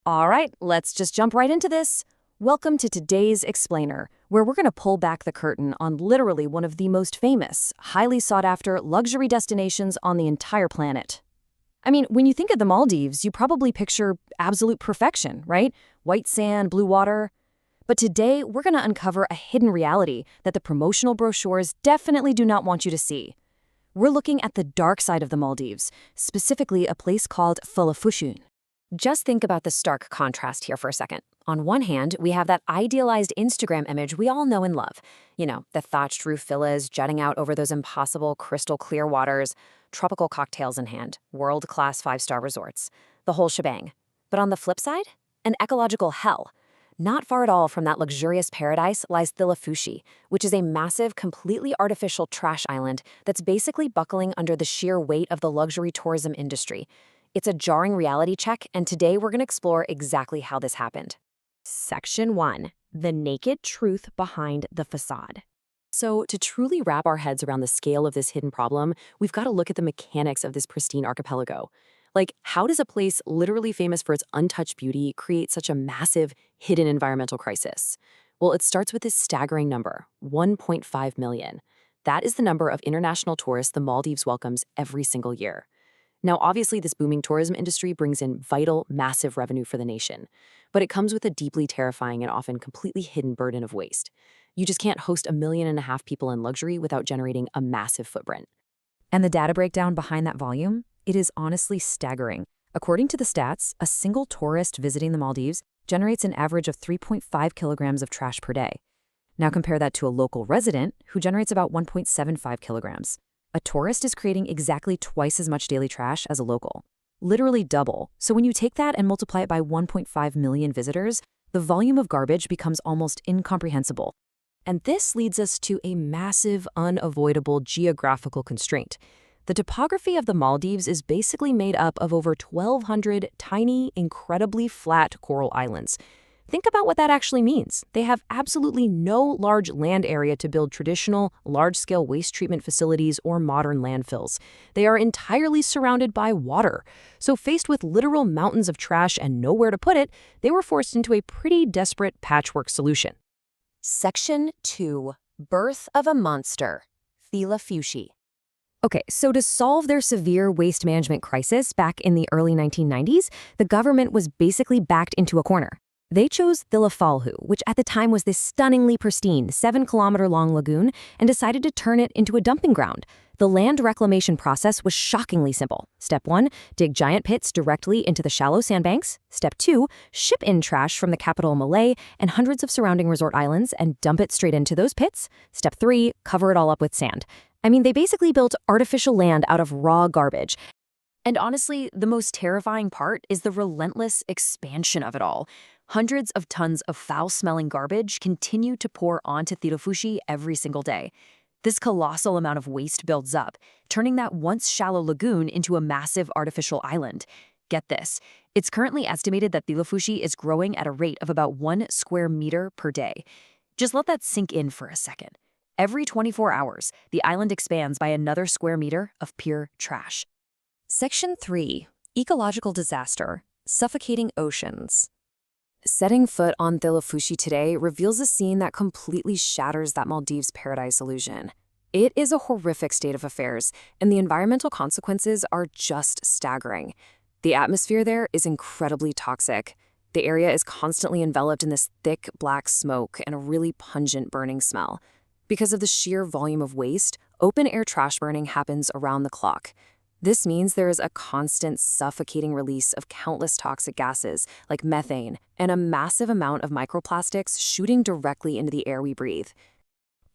All right, let's just jump right into this. Welcome to today's Explainer, where we're going to pull back the curtain on literally one of the most famous, highly sought-after luxury destinations on the entire planet. I mean, when you think of the Maldives, you probably picture absolute perfection, right? White sand, blue water. But today, we're going to uncover a hidden reality that the promotional brochures definitely do not want you to see. We're looking at the dark side of the Maldives, specifically a place called Fushun. Just think about the stark contrast here for a second. On one hand, we have that idealized Instagram image we all know and love. You know, the thatched roof villas jutting out over those impossible crystal clear waters, tropical cocktails in hand, world-class five-star resorts, the whole shebang. But on the flip side, an ecological hell. Not far at all from that luxurious paradise lies Thilafushi, which is a massive, completely artificial trash island that's basically buckling under the sheer weight of the luxury tourism industry. It's a jarring reality check, and today we're going to explore exactly how this happened. Section 1. The naked truth behind the facade. So, to truly wrap our heads around the scale of this hidden problem, we've got to look at the mechanics of this pristine archipelago. Like, how does a place literally famous for its untouched beauty create such a massive, hidden environmental crisis? Well, it starts with this staggering number, 1.5 million. That is the number of international tourists the Maldives welcomes every single year. Now, obviously, this booming tourism industry brings in vital, massive revenue for the nation, but it comes with a deeply terrifying and often completely hidden burden of waste. You just can't host 1.5 million people in luxury without generating a massive footprint. And the data breakdown behind that volume? It is honestly staggering. According to the stats, a single tourist visiting the Maldives generates an average of 3.5 kilograms of trash per day. Now compare that to a local resident who generates about 1.75 kilograms. A tourist is creating exactly twice as much daily trash as a local. Literally double. So when you take that and multiply it by 1.5 million visitors, the volume of garbage becomes almost incomprehensible. And this leads us to a massive, unavoidable geographical constraint. The topography of the Maldives is basically made up of over 1,200 tiny, incredibly flat coral islands. Think about what that actually means. They have absolutely no large land area to build traditional, large-scale waste treatment facilities or modern landfills. They are entirely surrounded by water. So faced with literal mountains of trash and nowhere to put it, they were forced into a pretty desperate patchwork solution. Section 2. Birth of a Monster. Thilafushi. Okay, so to solve their severe waste management crisis back in the early 1990s, the government was basically backed into a corner. They chose Thilafalhu, which at the time was this stunningly pristine 7-kilometer-long lagoon, and decided to turn it into a dumping ground. The land reclamation process was shockingly simple. Step 1, dig giant pits directly into the shallow sandbanks. Step 2, ship in trash from the capital Malé and hundreds of surrounding resort islands and dump it straight into those pits. Step 3, cover it all up with sand. I mean, they basically built artificial land out of raw garbage. And honestly, the most terrifying part is the relentless expansion of it all. Hundreds of tons of foul-smelling garbage continue to pour onto Thilafushi every single day. This colossal amount of waste builds up, turning that once shallow lagoon into a massive artificial island. Get this, it's currently estimated that Thilafushi is growing at a rate of about 1 square meter per day. Just let that sink in for a second. Every 24 hours, the island expands by another square meter of pure trash. Section 3. Ecological Disaster. Suffocating Oceans. Setting foot on Thilafushi today reveals a scene that completely shatters that Maldives paradise illusion. It is a horrific state of affairs, and the environmental consequences are just staggering. The atmosphere there is incredibly toxic. The area is constantly enveloped in this thick black smoke and a really pungent burning smell. Because of the sheer volume of waste, open-air trash burning happens around the clock. This means there is a constant suffocating release of countless toxic gases like methane and a massive amount of microplastics shooting directly into the air we breathe.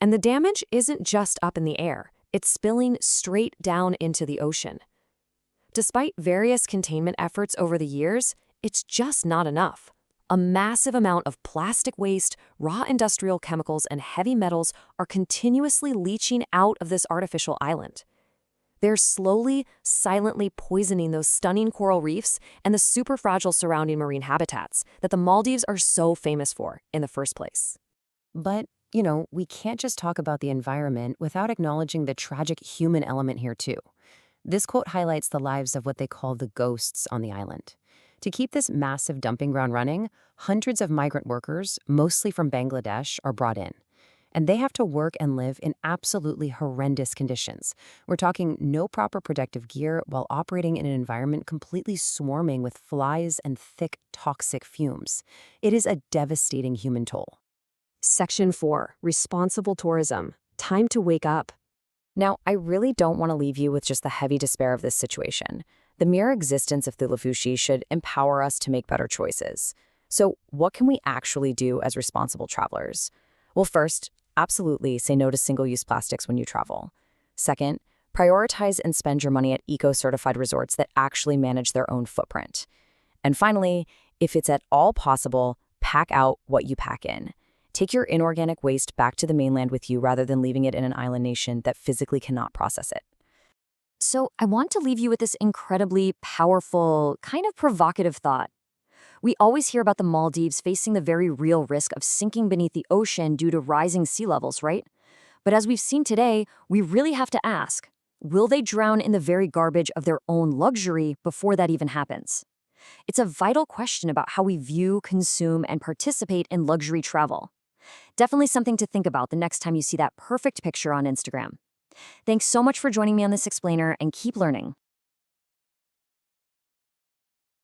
And the damage isn't just up in the air, it's spilling straight down into the ocean. Despite various containment efforts over the years, it's just not enough. A massive amount of plastic waste, raw industrial chemicals, and heavy metals are continuously leaching out of this artificial island. They're slowly, silently poisoning those stunning coral reefs and the super fragile surrounding marine habitats that the Maldives are so famous for in the first place. But, we can't just talk about the environment without acknowledging the tragic human element here too. This quote highlights the lives of what they call the ghosts on the island. To keep this massive dumping ground running, hundreds of migrant workers, mostly from Bangladesh, are brought in. And they have to work and live in absolutely horrendous conditions. We're talking no proper protective gear while operating in an environment completely swarming with flies and thick, toxic fumes. It is a devastating human toll. Section 4. Responsible tourism. Time to wake up. Now, I really don't want to leave you with just the heavy despair of this situation. The mere existence of Thulafushi should empower us to make better choices. So, what can we actually do as responsible travelers? Well, first, absolutely say no to single-use plastics when you travel. Second, prioritize and spend your money at eco-certified resorts that actually manage their own footprint. And finally, if it's at all possible, pack out what you pack in. Take your inorganic waste back to the mainland with you rather than leaving it in an island nation that physically cannot process it. So I want to leave you with this incredibly powerful, kind of provocative thought. We always hear about the Maldives facing the very real risk of sinking beneath the ocean due to rising sea levels, right? But as we've seen today, we really have to ask, will they drown in the very garbage of their own luxury before that even happens? It's a vital question about how we view, consume, and participate in luxury travel. Definitely something to think about the next time you see that perfect picture on Instagram. Thanks so much for joining me on this explainer, and keep learning.